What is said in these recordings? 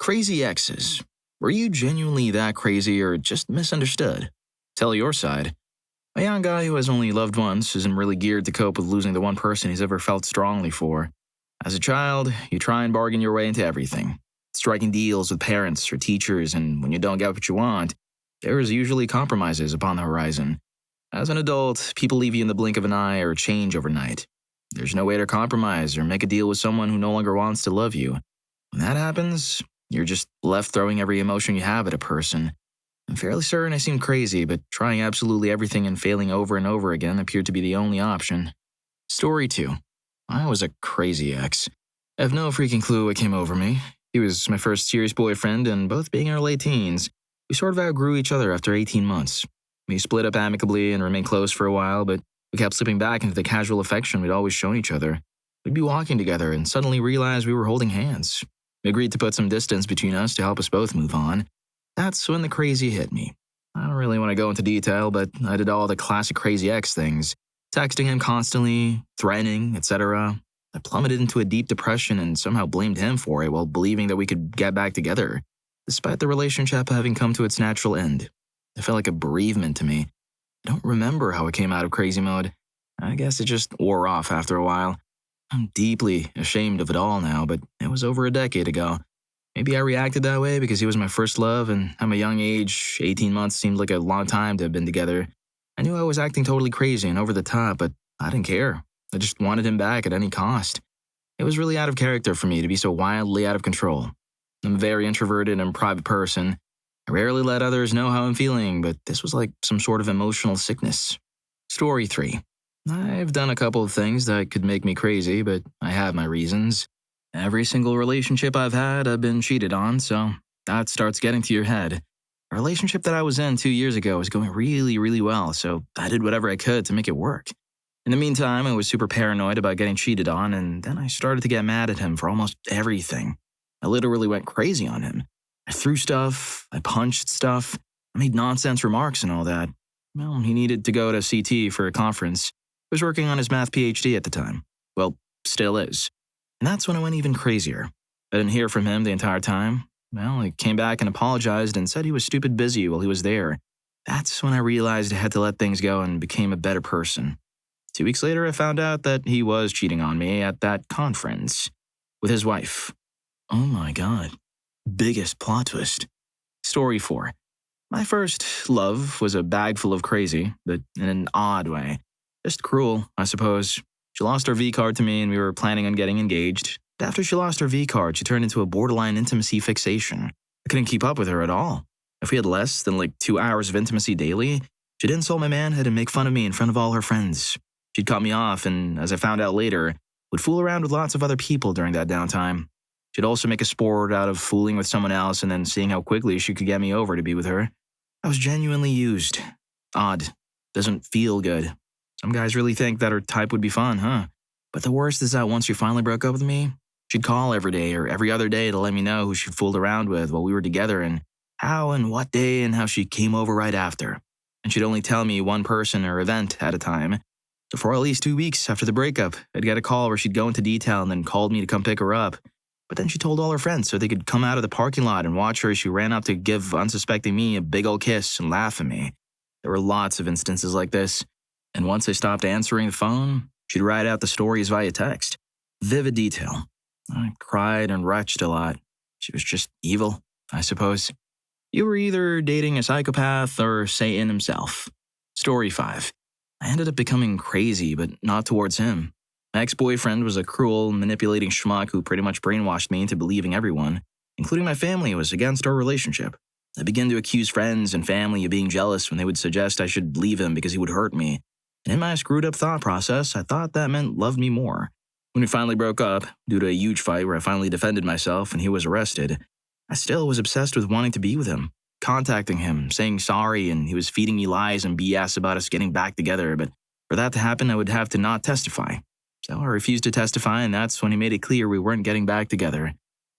Crazy exes. Were you genuinely that crazy or just misunderstood? Tell your side. A young guy who has only loved once isn't really geared to cope with losing the one person he's ever felt strongly for. As a child, you try and bargain your way into everything, striking deals with parents or teachers, and when you don't get what you want, there is usually compromises upon the horizon. As an adult, people leave you in the blink of an eye or change overnight. There's no way to compromise or make a deal with someone who no longer wants to love you. When that happens, you're just left throwing every emotion you have at a person. I'm fairly certain I seemed crazy, but trying absolutely everything and failing over and over again appeared to be the only option. Story 2. I was a crazy ex. I have no freaking clue what came over me. He was my first serious boyfriend, and both being in our late teens, we sort of outgrew each other after 18 months. We split up amicably and remained close for a while, but we kept slipping back into the casual affection we'd always shown each other. We'd be walking together and suddenly realize we were holding hands. We agreed to put some distance between us to help us both move on. That's when the crazy hit me. I don't really want to go into detail, but I did all the classic crazy ex things. Texting him constantly, threatening, etc. I plummeted into a deep depression and somehow blamed him for it while believing that we could get back together, despite the relationship having come to its natural end. It felt like a bereavement to me. I don't remember how it came out of crazy mode. I guess it just wore off after a while. I'm deeply ashamed of it all now, but it was over a decade ago. Maybe I reacted that way because he was my first love, and at my young age, 18 months seemed like a long time to have been together. I knew I was acting totally crazy and over the top, but I didn't care. I just wanted him back at any cost. It was really out of character for me to be so wildly out of control. I'm a very introverted and private person. I rarely let others know how I'm feeling, but this was like some sort of emotional sickness. Story 3. I've done a couple of things that could make me crazy, but I have my reasons. Every single relationship I've had, I've been cheated on, so that starts getting to your head. A relationship that I was in 2 years ago was going really, really well, so I did whatever I could to make it work. In the meantime, I was super paranoid about getting cheated on, and then I started to get mad at him for almost everything. I literally went crazy on him. I threw stuff, I punched stuff, I made nonsense remarks and all that. Well, he needed to go to CT for a conference. He was working on his math PhD at the time. Well, still is. And that's when I went even crazier. I didn't hear from him the entire time. Well, he came back and apologized and said he was stupid busy while he was there. That's when I realized I had to let things go and became a better person. 2 weeks later, I found out that he was cheating on me at that conference with his wife. Oh my God. Biggest plot twist. Story 4. My first love was a bag full of crazy, but in an odd way. Just cruel, I suppose. She lost her V-card to me and we were planning on getting engaged. But after she lost her V-card, she turned into a borderline intimacy fixation. I couldn't keep up with her at all. If we had less than 2 hours of intimacy daily, she'd insult my manhood and make fun of me in front of all her friends. She'd cut me off and, as I found out later, would fool around with lots of other people during that downtime. She'd also make a sport out of fooling with someone else and then seeing how quickly she could get me over to be with her. I was genuinely used. Odd. Doesn't feel good. Some guys really think that her type would be fun, huh? But the worst is that once she finally broke up with me, she'd call every day or every other day to let me know who she fooled around with while we were together and how and what day and how she came over right after. And she'd only tell me one person or event at a time. So for at least 2 weeks after the breakup, I'd get a call where she'd go into detail and then called me to come pick her up. But then she told all her friends so they could come out of the parking lot and watch her as she ran up to give unsuspecting me a big old kiss and laugh at me. There were lots of instances like this. And once I stopped answering the phone, she'd write out the stories via text. Vivid detail. I cried and retched a lot. She was just evil, I suppose. You were either dating a psychopath or Satan himself. Story 5. I ended up becoming crazy, but not towards him. My ex-boyfriend was a cruel, manipulating schmuck who pretty much brainwashed me into believing everyone, including my family, was against our relationship. I began to accuse friends and family of being jealous when they would suggest I should leave him because he would hurt me. And in my screwed-up thought process, I thought that meant loved me more. When we finally broke up, due to a huge fight where I finally defended myself and he was arrested, I still was obsessed with wanting to be with him, contacting him, saying sorry, and he was feeding me lies and BS about us getting back together, but for that to happen, I would have to not testify. So I refused to testify, and that's when he made it clear we weren't getting back together.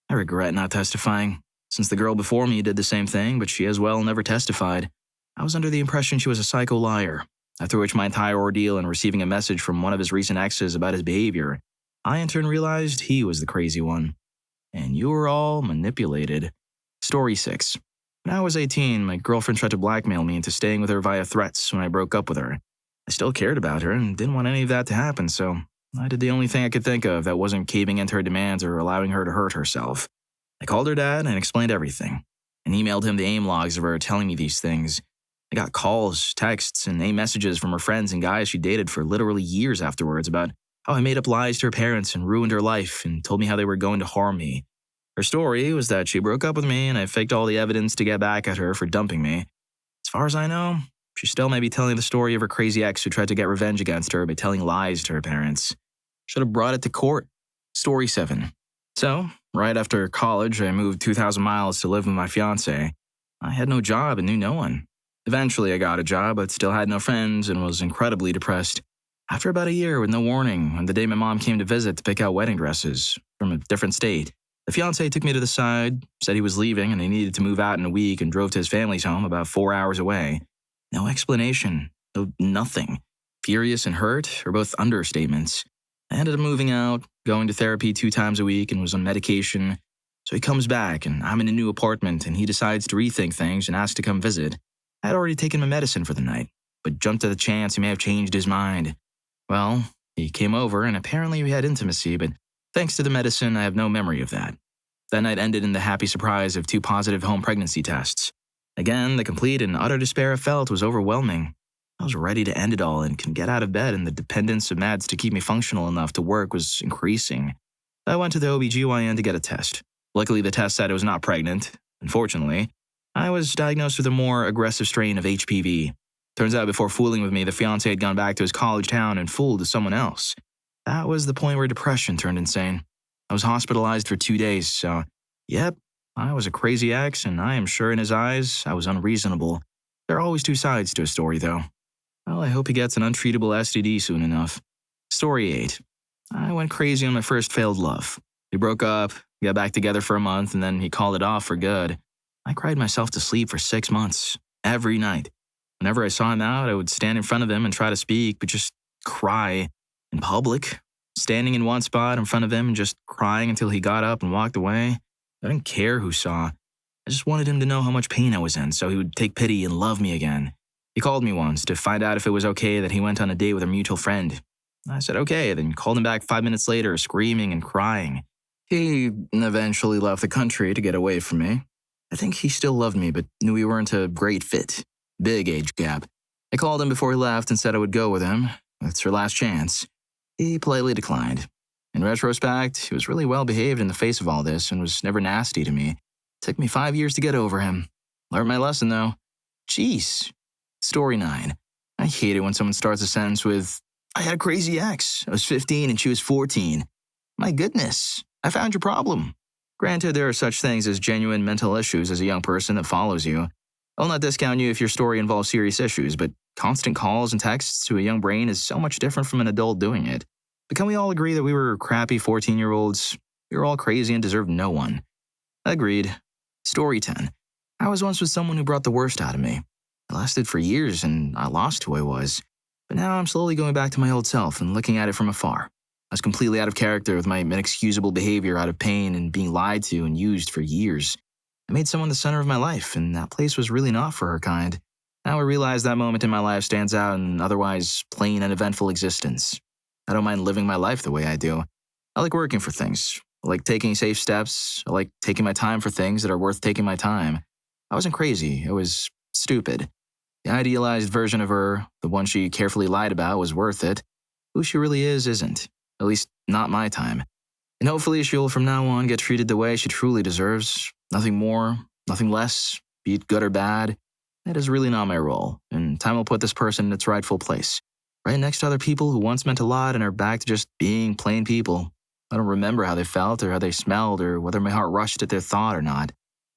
I regret not testifying, since the girl before me did the same thing, but she as well never testified. I was under the impression she was a psycho liar, after which my entire ordeal and receiving a message from one of his recent exes about his behavior, I in turn realized he was the crazy one. and you were all manipulated. Story 6. When I was 18, my girlfriend tried to blackmail me into staying with her via threats when I broke up with her. I still cared about her and didn't want any of that to happen, so I did the only thing I could think of that wasn't caving into her demands or allowing her to hurt herself. I called her dad and explained everything, and emailed him the AIM logs of her telling me these things. I got calls, texts, and AIM messages from her friends and guys she dated for literally years afterwards about how I made up lies to her parents and ruined her life and told me how they were going to harm me. Her story was that she broke up with me and I faked all the evidence to get back at her for dumping me. As far as I know, she still may be telling the story of her crazy ex who tried to get revenge against her by telling lies to her parents. Should have brought it to court. Story 7. So, right after college, I moved 2,000 miles to live with my fiancé. I had no job and knew no one. Eventually, I got a job, but still had no friends and was incredibly depressed. After about a year with no warning, on the day my mom came to visit to pick out wedding dresses from a different state, the fiancé took me to the side, said he was leaving and he needed to move out in a week, and drove to his family's home about 4 hours away. No explanation. No nothing. Furious and hurt are both understatements. I ended up moving out, going to therapy 2 times a week, and was on medication. So he comes back, and I'm in a new apartment, and he decides to rethink things and asks to come visit. I had already taken my medicine for the night, but jumped at the chance he may have changed his mind. Well, he came over, and apparently we had intimacy, but thanks to the medicine, I have no memory of that. That night ended in the happy surprise of 2 positive home pregnancy tests. Again, the complete and utter despair I felt was overwhelming. I was ready to end it all and couldn't get out of bed, and the dependence of meds to keep me functional enough to work was increasing. I went to the OBGYN to get a test. Luckily, the test said I was not pregnant. Unfortunately, I was diagnosed with a more aggressive strain of HPV. Turns out before fooling with me, the fiancé had gone back to his college town and fooled someone else. That was the point where depression turned insane. I was hospitalized for 2 days, so, yep, I was a crazy ex, and I am sure in his eyes I was unreasonable. There are always 2 sides to a story, though. Well, I hope he gets an untreatable STD soon enough. Story 8. I went crazy on my first failed love. We broke up, got back together for a month, and then he called it off for good. I cried myself to sleep for 6 months, every night. Whenever I saw him out, I would stand in front of him and try to speak, but just cry. In public, standing in one spot in front of him and just crying until he got up and walked away. I didn't care who saw. I just wanted him to know how much pain I was in so he would take pity and love me again. He called me once to find out if it was okay that he went on a date with a mutual friend. I said okay, then called him back 5 minutes later, screaming and crying. He eventually left the country to get away from me. I think he still loved me, but knew we weren't a great fit. Big age gap. I called him before he left and said I would go with him. That's her last chance. He politely declined. In retrospect, he was really well behaved in the face of all this and was never nasty to me. It took me 5 years to get over him. Learned my lesson, though. Jeez. Story 9. I hate it when someone starts a sentence with, I had a crazy ex. I was 15 and she was 14. My goodness, I found your problem. Granted, there are such things as genuine mental issues as a young person that follows you. I'll not discount you if your story involves serious issues, but constant calls and texts to a young brain is so much different from an adult doing it. But can we all agree that we were crappy 14-year-olds? We were all crazy and deserved no one. Agreed. Story 10. I was once with someone who brought the worst out of me. It lasted for years and I lost who I was. But now I'm slowly going back to my old self and looking at it from afar. I was completely out of character with my inexcusable behavior out of pain and being lied to and used for years. I made someone the center of my life, and that place was really not for her kind. Now I realize that moment in my life stands out in an otherwise plain and eventful existence. I don't mind living my life the way I do. I like working for things. I like taking safe steps. I like taking my time for things that are worth taking my time. I wasn't crazy. I was stupid. The idealized version of her, the one she carefully lied about, was worth it. Who she really is isn't. At least, not my time. And hopefully she'll from now on get treated the way she truly deserves. Nothing more, nothing less, be it good or bad. That is really not my role, and time will put this person in its rightful place. Right next to other people who once meant a lot and are back to just being plain people. I don't remember how they felt or how they smelled or whether my heart rushed at their thought or not.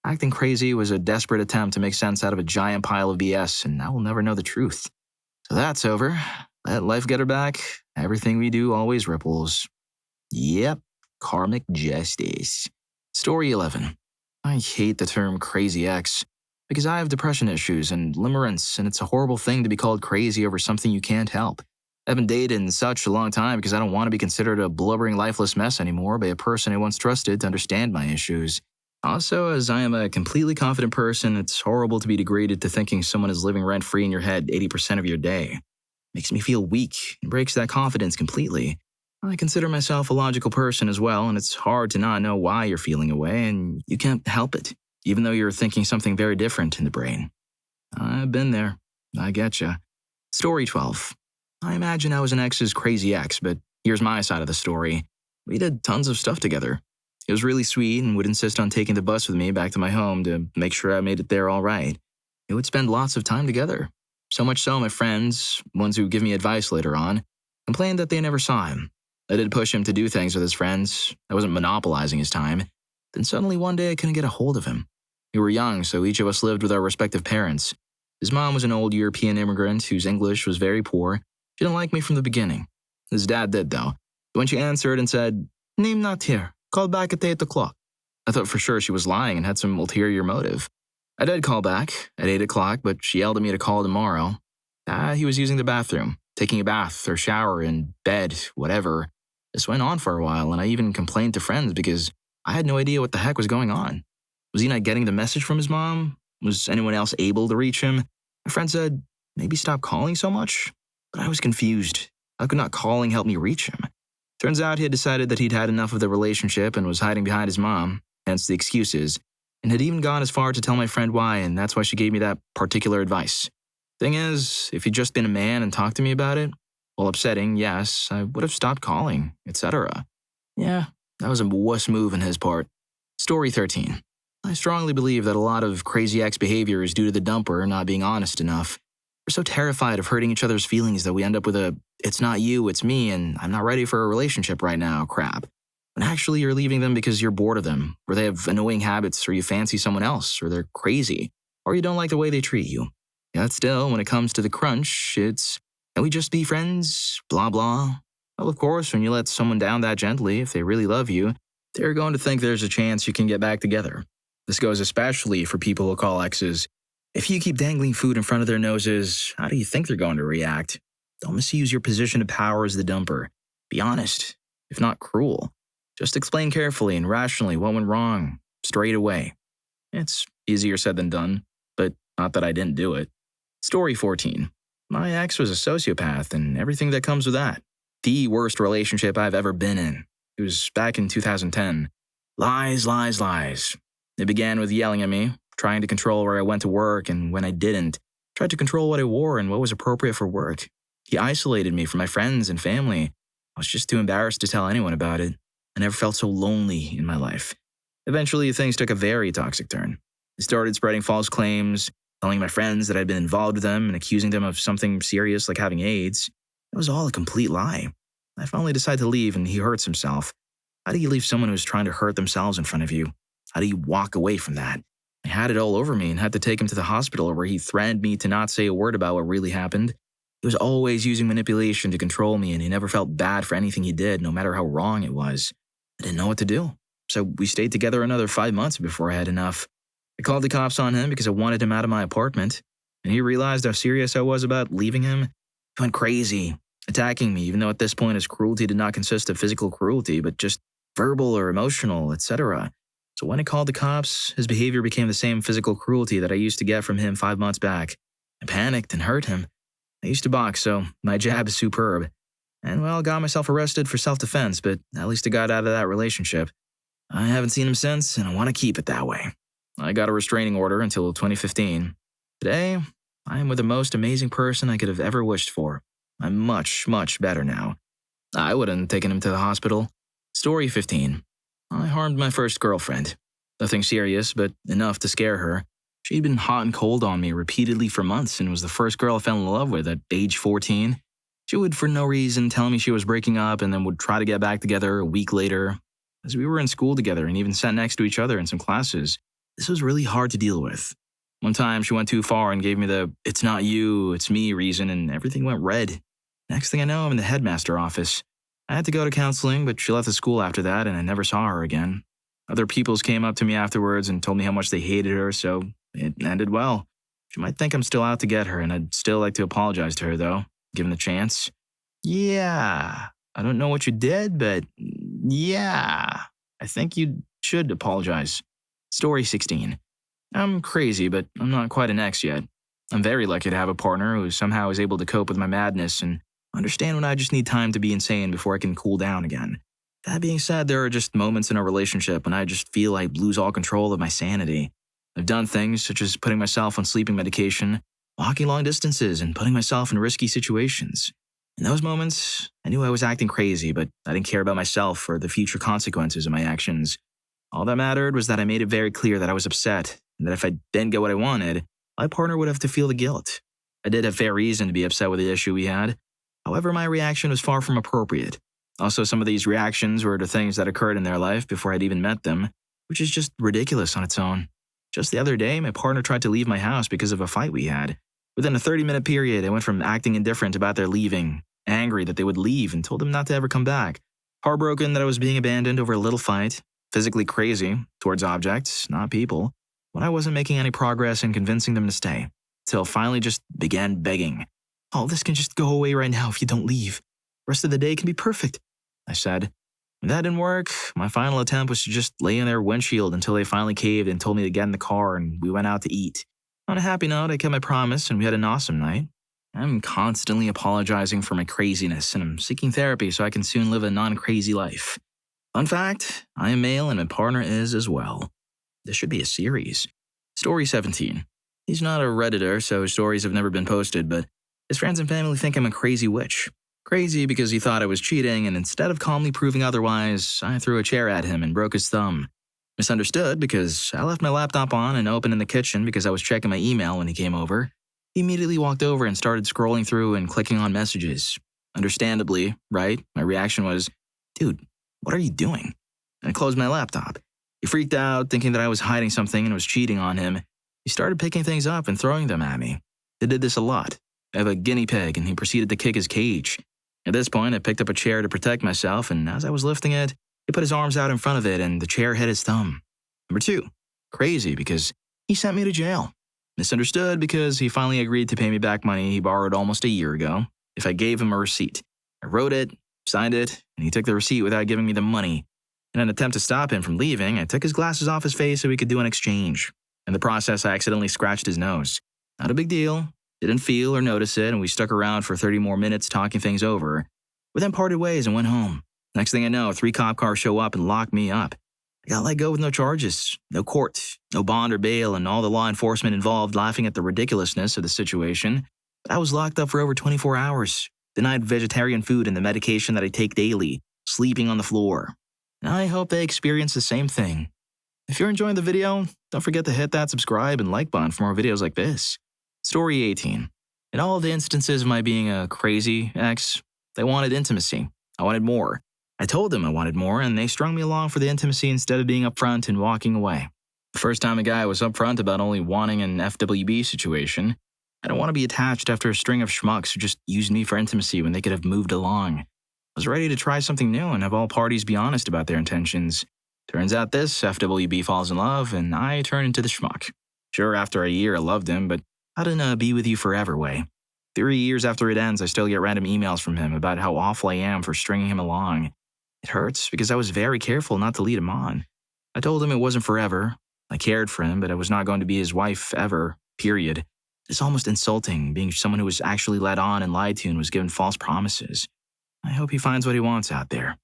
Acting crazy was a desperate attempt to make sense out of a giant pile of BS, and I will never know the truth. So that's over. Let life get her back. Everything we do always ripples. Yep, karmic justice. Story 11. I hate the term crazy ex because I have depression issues and limerence, and it's a horrible thing to be called crazy over something you can't help. I haven't dated in such a long time because I don't want to be considered a blubbering, lifeless mess anymore by a person I once trusted to understand my issues. Also, as I am a completely confident person, it's horrible to be degraded to thinking someone is living rent-free in your head 80% of your day. Makes me feel weak and breaks that confidence completely. I consider myself a logical person as well, and it's hard to not know why you're feeling away, and you can't help it, even though you're thinking something very different in the brain. I've been there. I getcha. Story 12. I imagine I was an ex's crazy ex, but here's my side of the story. We did tons of stuff together. He was really sweet and would insist on taking the bus with me back to my home to make sure I made it there all right. We would spend lots of time together. So much so my friends, ones who give me advice later on, complained that they never saw him. I did push him to do things with his friends. I wasn't monopolizing his time. Then suddenly one day I couldn't get a hold of him. We were young, so each of us lived with our respective parents. His mom was an old European immigrant whose English was very poor. She didn't like me from the beginning. His dad did, though. When she answered and said, "Name not here. Call back at 8 o'clock." I thought for sure she was lying and had some ulterior motive. I did call back at 8 o'clock, but she yelled at me to call tomorrow. He was using the bathroom, taking a bath or shower in bed, whatever. This went on for a while, and I even complained to friends because I had no idea what the heck was going on. Was he not getting the message from his mom? Was anyone else able to reach him? My friend said, maybe stop calling so much? But I was confused. How could not calling help me reach him? Turns out he had decided that he'd had enough of the relationship and was hiding behind his mom, hence the excuses, and had even gone as far to tell my friend why, and that's why she gave me that particular advice. Thing is, if he'd just been a man and talked to me about it, while upsetting, yes, I would have stopped calling, etc. Yeah, that was a wuss move on his part. Story 13. I strongly believe that a lot of crazy ex behavior is due to the dumper not being honest enough. We're so terrified of hurting each other's feelings that we end up with a, "it's not you, it's me, and I'm not ready for a relationship right now" crap. When actually you're leaving them because you're bored of them, or they have annoying habits, or you fancy someone else, or they're crazy, or you don't like the way they treat you. Yet still, when it comes to the crunch, it's, "can we just be friends? Blah blah." Well, of course, when you let someone down that gently, if they really love you, they're going to think there's a chance you can get back together. This goes especially for people who call exes. If you keep dangling food in front of their noses, how do you think they're going to react? Don't misuse your position of power as the dumper. Be honest, if not cruel. Just explain carefully and rationally what went wrong, straight away. It's easier said than done, but not that I didn't do it. Story 14. My ex was a sociopath and everything that comes with that. The worst relationship I've ever been in. It was back in 2010. Lies, lies, lies. It began with yelling at me, trying to control where I went to work and when I didn't, tried to control what I wore and what was appropriate for work. He isolated me from my friends and family. I was just too embarrassed to tell anyone about it. I never felt so lonely in my life. Eventually, things took a very toxic turn. I started spreading false claims, telling my friends that I'd been involved with them and accusing them of something serious like having AIDS. It was all a complete lie. I finally decided to leave and he hurts himself. How do you leave someone who's trying to hurt themselves in front of you? How do you walk away from that? I had it all over me and had to take him to the hospital where he threatened me to not say a word about what really happened. He was always using manipulation to control me and he never felt bad for anything he did, no matter how wrong it was. I didn't know what to do. So we stayed together another 5 months before I had enough. I called the cops on him because I wanted him out of my apartment, and he realized how serious I was about leaving him. He went crazy, attacking me, even though at this point his cruelty did not consist of physical cruelty, but just verbal or emotional, etc. So when I called the cops, his behavior became the same physical cruelty that I used to get from him 5 months back. I panicked and hurt him. I used to box, so my jab is superb. And well, got myself arrested for self-defense, but at least I got out of that relationship. I haven't seen him since, and I want to keep it that way. I got a restraining order until 2015. Today, I am with the most amazing person I could have ever wished for. I'm much, much better now. I wouldn't have taken him to the hospital. Story 15. I harmed my first girlfriend. Nothing serious, but enough to scare her. She'd been hot and cold on me repeatedly for months and was the first girl I fell in love with at age 14. She would, for no reason, tell me she was breaking up and then would try to get back together a week later. As we were in school together and even sat next to each other in some classes, this was really hard to deal with. One time, she went too far and gave me the "it's not you, it's me" reason, and everything went red. Next thing I know, I'm in the headmaster office. I had to go to counseling, but she left the school after that and I never saw her again. Other peoples came up to me afterwards and told me how much they hated her, so it ended well. She might think I'm still out to get her, and I'd still like to apologize to her, though, given the chance. Yeah, I don't know what you did, but yeah, I think you should apologize. Story 16. I'm crazy, but I'm not quite an ex yet. I'm very lucky to have a partner who somehow is able to cope with my madness and understand when I just need time to be insane before I can cool down again. That being said, there are just moments in a relationship when I just feel I lose all control of my sanity. I've done things such as putting myself on sleeping medication, walking long distances, and putting myself in risky situations. In those moments, I knew I was acting crazy, but I didn't care about myself or the future consequences of my actions. All that mattered was that I made it very clear that I was upset, and that if I didn't get what I wanted, my partner would have to feel the guilt. I did have fair reason to be upset with the issue we had. However, my reaction was far from appropriate. Also, some of these reactions were to things that occurred in their life before I'd even met them, which is just ridiculous on its own. Just the other day, my partner tried to leave my house because of a fight we had. Within a 30-minute period, I went from acting indifferent about their leaving, angry that they would leave, and told them not to ever come back, heartbroken that I was being abandoned over a little fight, physically crazy towards objects, not people, when I wasn't making any progress in convincing them to stay, till finally just began begging. All this can just go away right now if you don't leave. The rest of the day can be perfect, I said. When that didn't work, my final attempt was to just lay in their windshield until they finally caved and told me to get in the car and we went out to eat. On a happy note, I kept my promise and we had an awesome night. I'm constantly apologizing for my craziness and I'm seeking therapy so I can soon live a non-crazy life. Fun fact, I am male and my partner is as well. This should be a series. Story 17. He's not a Redditor, so his stories have never been posted, but his friends and family think I'm a crazy witch. Crazy because he thought I was cheating, and instead of calmly proving otherwise, I threw a chair at him and broke his thumb. Misunderstood because I left my laptop on and open in the kitchen because I was checking my email when he came over. He immediately walked over and started scrolling through and clicking on messages. Understandably, right? My reaction was, dude, what are you doing? And I closed my laptop. He freaked out, thinking that I was hiding something and was cheating on him. He started picking things up and throwing them at me. They did this a lot. I have a guinea pig, and he proceeded to kick his cage. At this point, I picked up a chair to protect myself, and as I was lifting it, he put his arms out in front of it, and the chair hit his thumb. Number 2, crazy because he sent me to jail. Misunderstood because he finally agreed to pay me back money he borrowed almost a year ago if I gave him a receipt. I wrote it, signed it, and he took the receipt without giving me the money. In an attempt to stop him from leaving, I took his glasses off his face so we could do an exchange. In the process, I accidentally scratched his nose. Not a big deal. Didn't feel or notice it, and we stuck around for 30 more minutes talking things over. We then parted ways and went home. Next thing I know, 3 cop cars show up and lock me up. I got let go with no charges, no court, no bond or bail, and all the law enforcement involved laughing at the ridiculousness of the situation. But I was locked up for over 24 hours, denied vegetarian food and the medication that I take daily, sleeping on the floor. And I hope they experience the same thing. If you're enjoying the video, don't forget to hit that subscribe and like button for more videos like this. Story 18. In all of the instances of my being a crazy ex, they wanted intimacy. I wanted more. I told them I wanted more, and they strung me along for the intimacy instead of being upfront and walking away. The first time a guy was upfront about only wanting an FWB situation, I don't want to be attached after a string of schmucks who just used me for intimacy when they could have moved along. I was ready to try something new and have all parties be honest about their intentions. Turns out this FWB falls in love, and I turn into the schmuck. Sure, after a year I loved him, but not in a be with you forever way. 3 years after it ends, I still get random emails from him about how awful I am for stringing him along. It hurts because I was very careful not to lead him on. I told him it wasn't forever. I cared for him, but I was not going to be his wife ever, period. It's almost insulting being someone who was actually led on and lied to and was given false promises. I hope he finds what he wants out there.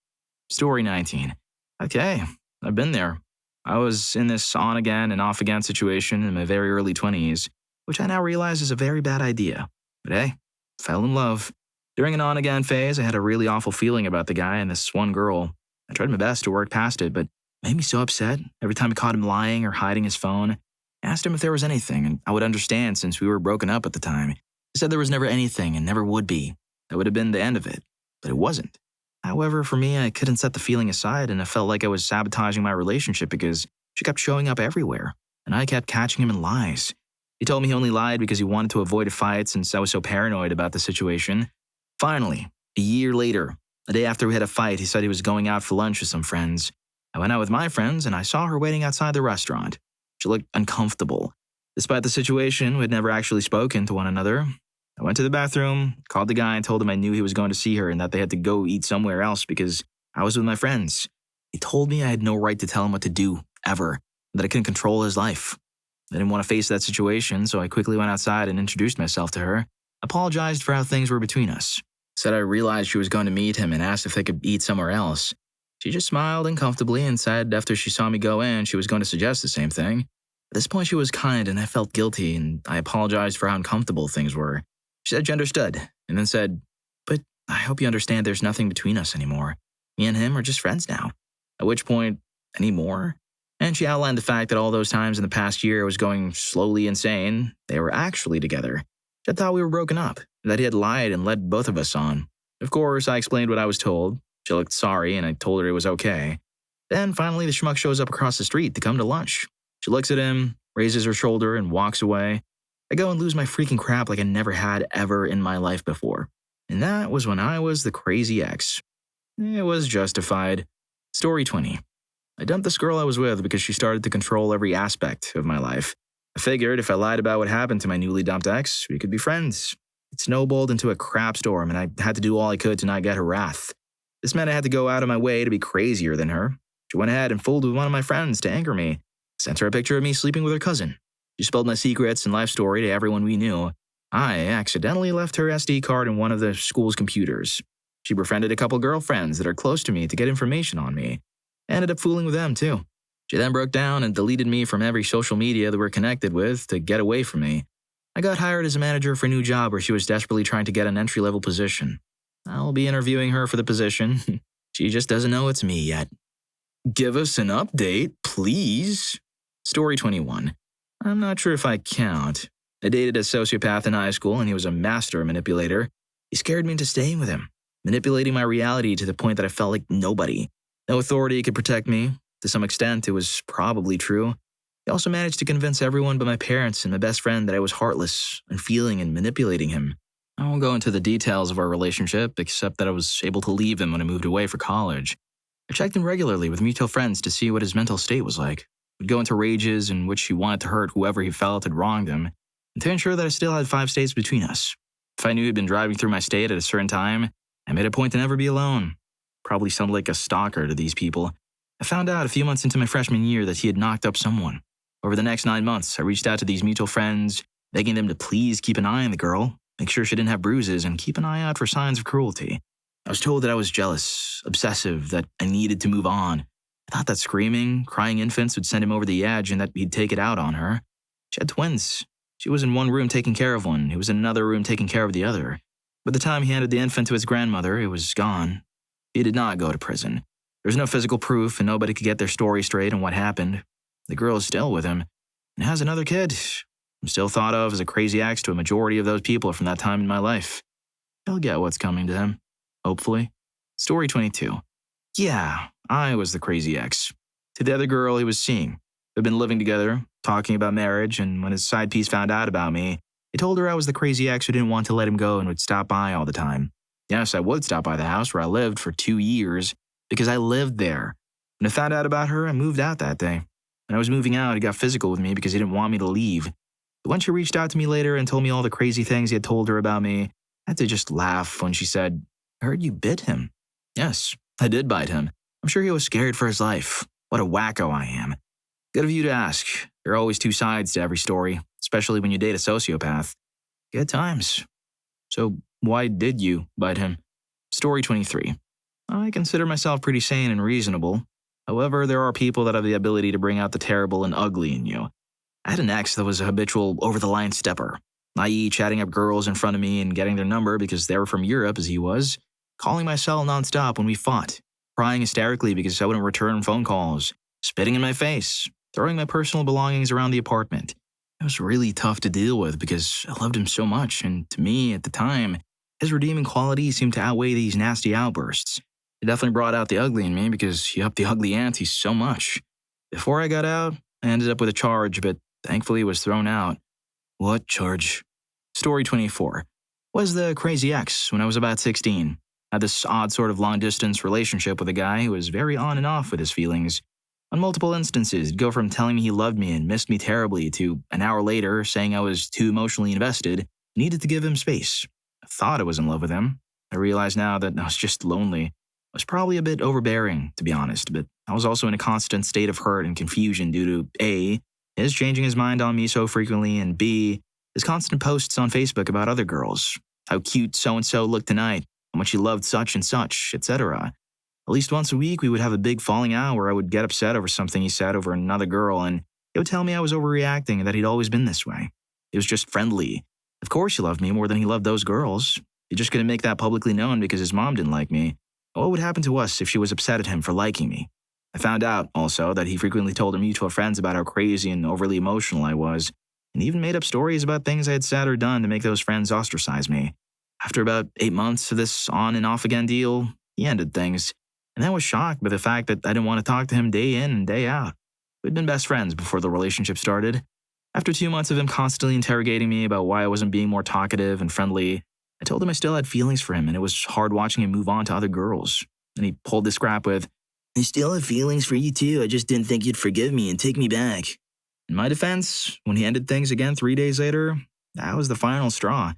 Story 19. Okay, I've been there. I was in this on-again and off-again situation in my very early 20s, which I now realize is a very bad idea. But hey, fell in love. During an on-again phase, I had a really awful feeling about the guy and this one girl. I tried my best to work past it, but it made me so upset. Every time I caught him lying or hiding his phone, I asked him if there was anything, and I would understand since we were broken up at the time. He said there was never anything and never would be. That would have been the end of it, but it wasn't. However, for me, I couldn't set the feeling aside, and I felt like I was sabotaging my relationship because she kept showing up everywhere, and I kept catching him in lies. He told me he only lied because he wanted to avoid a fight since I was so paranoid about the situation. Finally, a year later, the day after we had a fight, he said he was going out for lunch with some friends. I went out with my friends, and I saw her waiting outside the restaurant. She looked uncomfortable. Despite the situation, we had never actually spoken to one another. I went to the bathroom, called the guy, and told him I knew he was going to see her and that they had to go eat somewhere else because I was with my friends. He told me I had no right to tell him what to do, ever, that I couldn't control his life. I didn't want to face that situation, so I quickly went outside and introduced myself to her, apologized for how things were between us. Said I realized she was going to meet him and asked if they could eat somewhere else. She just smiled uncomfortably and said after she saw me go in, she was going to suggest the same thing. At this point, she was kind and I felt guilty, and I apologized for how uncomfortable things were. She said she understood, and then said, "But I hope you understand there's nothing between us anymore. Me and him are just friends now." At which point, anymore? And she outlined the fact that all those times in the past year I was going slowly insane, they were actually together. She thought we were broken up, that he had lied and led both of us on. Of course, I explained what I was told. She looked sorry, and I told her it was okay. Then, finally, the schmuck shows up across the street to come to lunch. She looks at him, raises her shoulder, and walks away. I go and lose my freaking crap like I never had ever in my life before. And that was when I was the crazy ex. It was justified. Story 20. I dumped this girl I was with because she started to control every aspect of my life. I figured if I lied about what happened to my newly dumped ex, we could be friends. It snowballed into a crap storm, and I had to do all I could to not get her wrath. This meant I had to go out of my way to be crazier than her. She went ahead and fooled with one of my friends to anger me. Sent her a picture of me sleeping with her cousin. She spilled my secrets and life story to everyone we knew. I accidentally left her SD card in one of the school's computers. She befriended a couple girlfriends that are close to me to get information on me. I ended up fooling with them too. She then broke down and deleted me from every social media that we're connected with to get away from me. I got hired as a manager for a new job where she was desperately trying to get an entry-level position. I'll be interviewing her for the position. She just doesn't know it's me yet. Give us an update, please. Story 21. I'm not sure if I count. I dated a sociopath in high school, and he was a master manipulator. He scared me into staying with him, manipulating my reality to the point that I felt like nobody. No authority could protect me. To some extent, it was probably true. He also managed to convince everyone but my parents and my best friend that I was heartless and feeling and manipulating him. I won't go into the details of our relationship, except that I was able to leave him when I moved away for college. I checked in regularly with mutual friends to see what his mental state was like. Would go into rages in which he wanted to hurt whoever he felt had wronged him, and to ensure that I still had 5 states between us. If I knew he'd been driving through my state at a certain time, I made a point to never be alone. Probably sounded like a stalker to these people. I found out a few months into my freshman year that he had knocked up someone. Over the next 9 months, I reached out to these mutual friends, begging them to please keep an eye on the girl, make sure she didn't have bruises, and keep an eye out for signs of cruelty. I was told that I was jealous, obsessive, that I needed to move on. I thought that screaming, crying infants would send him over the edge and that he'd take it out on her. She had twins. She was in one room taking care of one. He was in another room taking care of the other. By the time he handed the infant to his grandmother, it was gone. He did not go to prison. There was no physical proof, and nobody could get their story straight on what happened. The girl is still with him and has another kid. I'm still thought of as a crazy ex to a majority of those people from that time in my life. He'll get what's coming to him, hopefully. Story 22. Yeah, I was the crazy ex. To the other girl he was seeing. They'd been living together, talking about marriage, and when his side piece found out about me, he told her I was the crazy ex who didn't want to let him go and would stop by all the time. Yes, I would stop by the house where I lived for 2 years, because I lived there. When I found out about her, I moved out that day. When I was moving out, he got physical with me because he didn't want me to leave. But when she reached out to me later and told me all the crazy things he had told her about me, I had to just laugh when she said, "I heard you bit him." Yes, I did bite him. I'm sure he was scared for his life. What a wacko I am. Good of you to ask. There are always 2 sides to every story, especially when you date a sociopath. Good times. So why did you bite him? Story 23. I consider myself pretty sane and reasonable. However, there are people that have the ability to bring out the terrible and ugly in you. I had an ex that was a habitual over-the-line stepper, i.e. chatting up girls in front of me and getting their number because they were from Europe as he was, calling my cell nonstop when we fought, crying hysterically because I wouldn't return phone calls, spitting in my face, throwing my personal belongings around the apartment. It was really tough to deal with because I loved him so much, and to me, at the time, his redeeming qualities seemed to outweigh these nasty outbursts. It definitely brought out the ugly in me because he upped the ugly ante so much. Before I got out, I ended up with a charge, but thankfully was thrown out. What charge? Story 24. Was the crazy ex when I was about 16. Had this odd sort of long-distance relationship with a guy who was very on and off with his feelings. On multiple instances, he'd go from telling me he loved me and missed me terribly to an hour later saying I was too emotionally invested I needed to give him space. I thought I was in love with him. I realize now that I was just lonely. I was probably a bit overbearing, to be honest, but I was also in a constant state of hurt and confusion due to A, his changing his mind on me so frequently, and B, his constant posts on Facebook about other girls. How cute so-and-so looked tonight, how much he loved such and such, etc. At least once a week, we would have a big falling out where I would get upset over something he said over another girl, and he would tell me I was overreacting and that he'd always been this way. He was just friendly. Of course he loved me more than he loved those girls. He just couldn't make that publicly known because his mom didn't like me. What would happen to us if she was upset at him for liking me? I found out, also, that he frequently told our mutual friends about how crazy and overly emotional I was, and even made up stories about things I had said or done to make those friends ostracize me. After about 8 months of this on and off again deal, he ended things, and I was shocked by the fact that I didn't want to talk to him day in and day out. We'd been best friends before the relationship started. After 2 months of him constantly interrogating me about why I wasn't being more talkative and friendly, I told him I still had feelings for him and it was hard watching him move on to other girls. And he pulled this crap with, "I still have feelings for you too, I just didn't think you'd forgive me and take me back." In my defense, when he ended things again 3 days later, that was the final straw.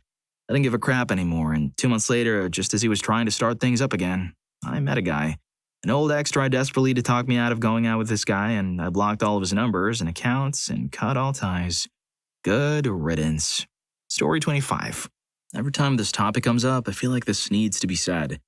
I didn't give a crap anymore, and 2 months later, just as he was trying to start things up again, I met a guy. An old ex tried desperately to talk me out of going out with this guy, and I blocked all of his numbers and accounts and cut all ties. Good riddance. Story 25. Every time this topic comes up, I feel like this needs to be said.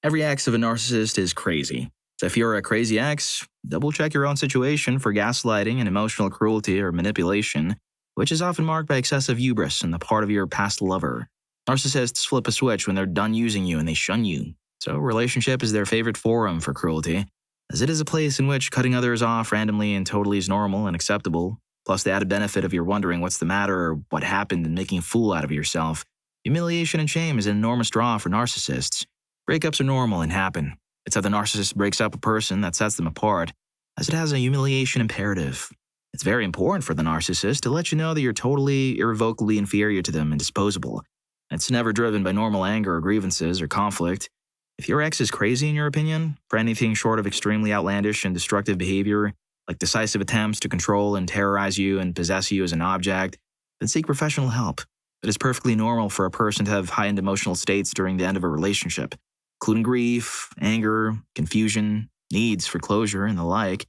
Every ex of a narcissist is crazy. So if you're a crazy ex, double check your own situation for gaslighting and emotional cruelty or manipulation, which is often marked by excessive hubris on the part of your past lover. Narcissists flip a switch when they're done using you and they shun you. So a relationship is their favorite forum for cruelty, as it is a place in which cutting others off randomly and totally is normal and acceptable, plus the added benefit of you're wondering what's the matter or what happened and making a fool out of yourself. Humiliation and shame is an enormous draw for narcissists. Breakups are normal and happen. It's how the narcissist breaks up a person that sets them apart, as it has a humiliation imperative. It's very important for the narcissist to let you know that you're totally, irrevocably inferior to them and disposable. It's never driven by normal anger or grievances or conflict. If your ex is crazy in your opinion, for anything short of extremely outlandish and destructive behavior, like decisive attempts to control and terrorize you and possess you as an object, then seek professional help. It is perfectly normal for a person to have heightened emotional states during the end of a relationship, including grief, anger, confusion, needs for closure, and the like.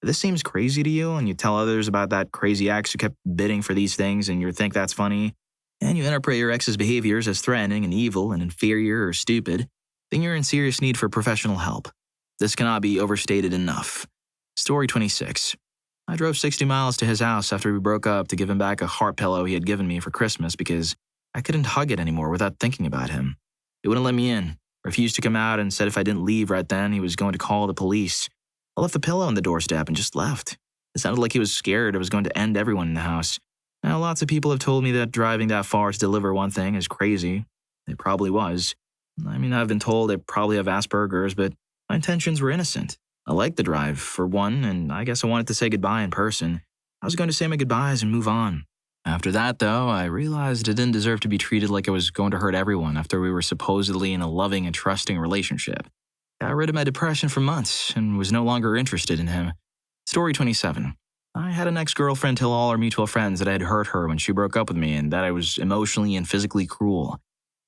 If this seems crazy to you and you tell others about that crazy ex who kept bidding for these things and you think that's funny, and you interpret your ex's behaviors as threatening and evil and inferior or stupid, then you're in serious need for professional help. This cannot be overstated enough. Story 26. I drove 60 miles to his house after we broke up to give him back a heart pillow he had given me for Christmas because I couldn't hug it anymore without thinking about him. He wouldn't let me in, refused to come out, and said if I didn't leave right then, he was going to call the police. I left the pillow on the doorstep and just left. It sounded like he was scared I was going to end everyone in the house. Now, lots of people have told me that driving that far to deliver one thing is crazy. It probably was. I mean, I've been told I probably have Asperger's, but my intentions were innocent. I liked the drive, for one, and I guess I wanted to say goodbye in person. I was going to say my goodbyes and move on. After that, though, I realized I didn't deserve to be treated like I was going to hurt everyone after we were supposedly in a loving and trusting relationship. I got rid of my depression for months and was no longer interested in him. Story 27. I had an ex-girlfriend tell all our mutual friends that I had hurt her when she broke up with me and that I was emotionally and physically cruel.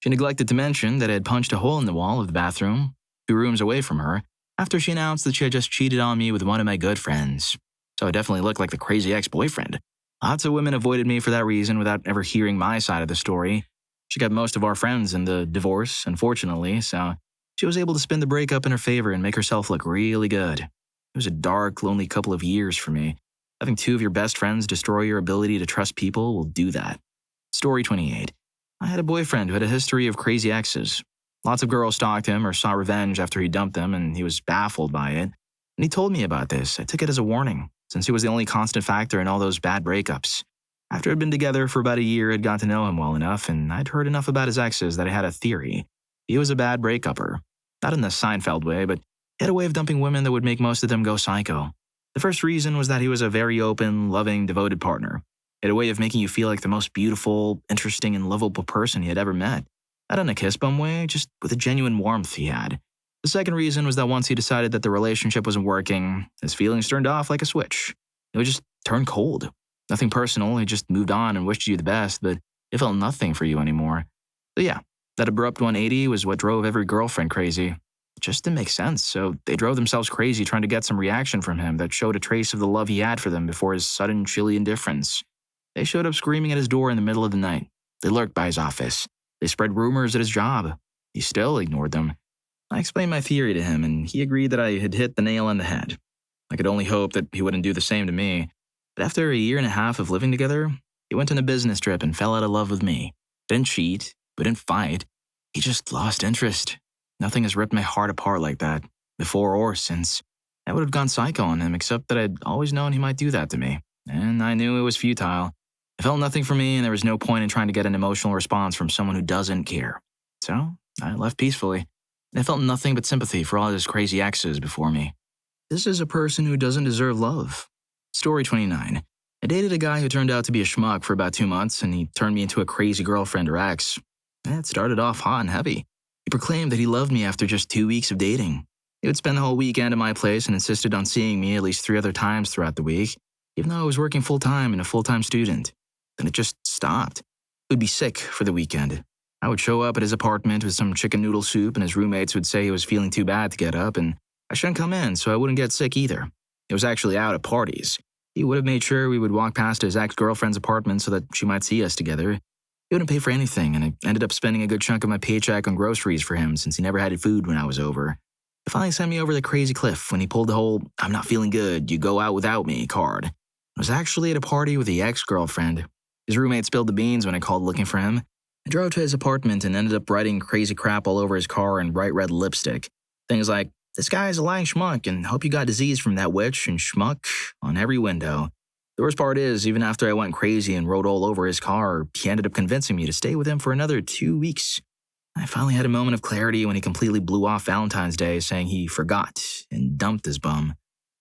She neglected to mention that I had punched a hole in the wall of the bathroom, 2 rooms away from her, after she announced that she had just cheated on me with one of my good friends. So I definitely looked like the crazy ex-boyfriend. Lots of women avoided me for that reason without ever hearing my side of the story. She kept most of our friends in the divorce, unfortunately, so she was able to spin the breakup in her favor and make herself look really good. It was a dark, lonely couple of years for me. Having 2 of your best friends destroy your ability to trust people will do that. Story 28. I had a boyfriend who had a history of crazy exes. Lots of girls stalked him or sought revenge after he dumped them, and he was baffled by it. And he told me about this. I took it as a warning, since he was the only constant factor in all those bad breakups. After I'd been together for about a year, I'd got to know him well enough, and I'd heard enough about his exes that I had a theory. He was a bad breakupper. Not in the Seinfeld way, but he had a way of dumping women that would make most of them go psycho. The first reason was that he was a very open, loving, devoted partner. He had a way of making you feel like the most beautiful, interesting, and lovable person he had ever met. Not in a kiss bum way, just with a genuine warmth he had. The second reason was that once he decided that the relationship wasn't working, his feelings turned off like a switch. It would just turn cold. Nothing personal, he just moved on and wished you the best, but It felt nothing for you anymore. So yeah, that abrupt 180 was what drove every girlfriend crazy. It just didn't make sense, so they drove themselves crazy trying to get some reaction from him that showed a trace of the love he had for them before his sudden chilly indifference. They showed up screaming at his door in the middle of the night. They lurked by his office. They spread rumors at his job. He still ignored them. I explained my theory to him, and he agreed that I had hit the nail on the head. I could only hope that he wouldn't do the same to me. But after a year and a half of living together, he went on a business trip and fell out of love with me. Didn't cheat, we didn't fight. He just lost interest. Nothing has ripped my heart apart like that, before or since. I would have gone psycho on him, except that I'd always known he might do that to me. And I knew it was futile. It felt nothing for me, and there was no point in trying to get an emotional response from someone who doesn't care. So, I left peacefully. And I felt nothing but sympathy for all his crazy exes before me. This is a person who doesn't deserve love. Story 29. I dated a guy who turned out to be a schmuck for about 2 months, and he turned me into a crazy girlfriend or ex. It started off hot and heavy. He proclaimed that he loved me after just 2 weeks of dating. He would spend the whole weekend at my place and insisted on seeing me at least 3 other times throughout the week, even though I was working full-time and a full-time student. Then it just stopped. He would be sick for the weekend. I would show up at his apartment with some chicken noodle soup, and his roommates would say he was feeling too bad to get up, and I shouldn't come in so I wouldn't get sick either. He was actually out at parties. He would have made sure we would walk past his ex-girlfriend's apartment so that she might see us together. He wouldn't pay for anything, and I ended up spending a good chunk of my paycheck on groceries for him since he never had food when I was over. He finally sent me over the crazy cliff when he pulled the whole "I'm not feeling good, you go out without me" card. I was actually at a party with the ex-girlfriend. His roommate spilled the beans when I called looking for him. I drove to his apartment and ended up writing crazy crap all over his car in bright red lipstick. Things like, "This guy's a lying schmuck and hope you got disease from that witch," and "schmuck" on every window. The worst part is, even after I went crazy and wrote all over his car, he ended up convincing me to stay with him for another 2 weeks. I finally had a moment of clarity when he completely blew off Valentine's Day, saying he forgot and dumped his bum.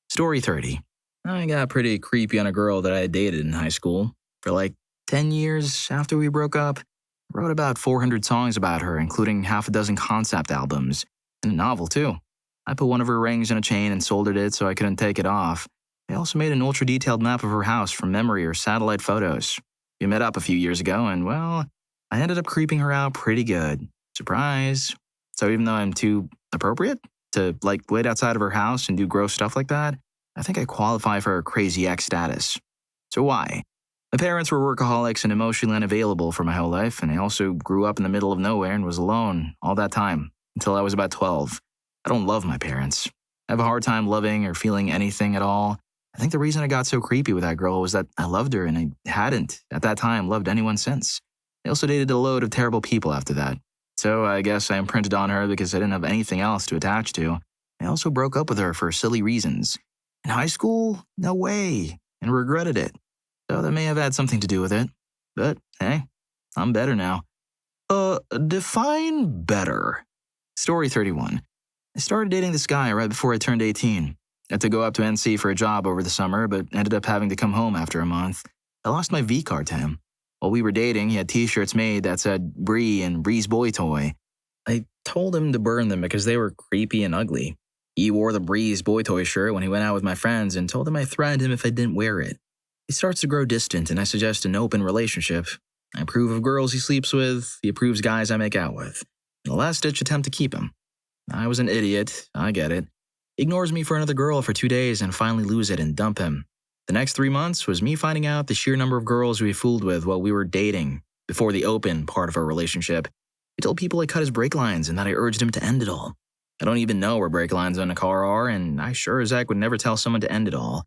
Story 30. I got pretty creepy on a girl that I had dated in high school. For like 10 years after we broke up, I wrote about 400 songs about her, including half a dozen concept albums, and a novel too. I put one of her rings in a chain and soldered it so I couldn't take it off. I also made an ultra-detailed map of her house from memory or satellite photos. We met up a few years ago, and well, I ended up creeping her out pretty good. Surprise. So even though I'm too appropriate to, wait outside of her house and do gross stuff like that, I think I qualify for crazy ex status. So why? My parents were workaholics and emotionally unavailable for my whole life, and I also grew up in the middle of nowhere and was alone all that time, until I was about 12. I don't love my parents. I have a hard time loving or feeling anything at all. I think the reason I got so creepy with that girl was that I loved her and I hadn't, at that time, loved anyone since. I also dated a load of terrible people after that. So I guess I imprinted on her because I didn't have anything else to attach to. I also broke up with her for silly reasons. In high school? No way. And regretted it. So that may have had something to do with it. But hey, I'm better now. Define better. Story 31. I started dating this guy right before I turned 18. I had to go up to NC for a job over the summer, but ended up having to come home after a month. I lost my V card to him. While we were dating, he had t-shirts made that said Bree and Bree's Boy Toy. I told him to burn them because they were creepy and ugly. He wore the Bree's Boy Toy shirt when he went out with my friends and told him I threatened him if I didn't wear it. He starts to grow distant and I suggest an open relationship. I approve of girls he sleeps with, he approves guys I make out with. In a last-ditch attempt to keep him. I was an idiot, I get it. He ignores me for another girl for 2 days and finally lose it and dump him. The next 3 months was me finding out the sheer number of girls we fooled with while we were dating, before the open part of our relationship. He told people I cut his brake lines and that I urged him to end it all. I don't even know where brake lines on a car are, and I sure as heck would never tell someone to end it all.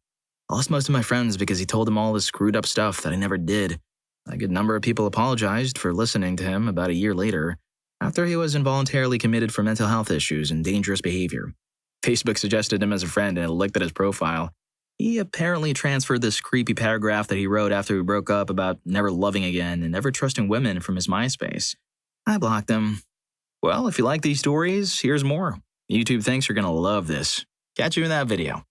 I lost most of my friends because he told them all this screwed up stuff that I never did. A good number of people apologized for listening to him about a year later, after he was involuntarily committed for mental health issues and dangerous behavior. Facebook suggested him as a friend and I looked at his profile. He apparently transferred this creepy paragraph that he wrote after we broke up about never loving again and never trusting women from his MySpace. I blocked him. Well, if you like these stories, here's more. YouTube thinks you're gonna love this. Catch you in that video.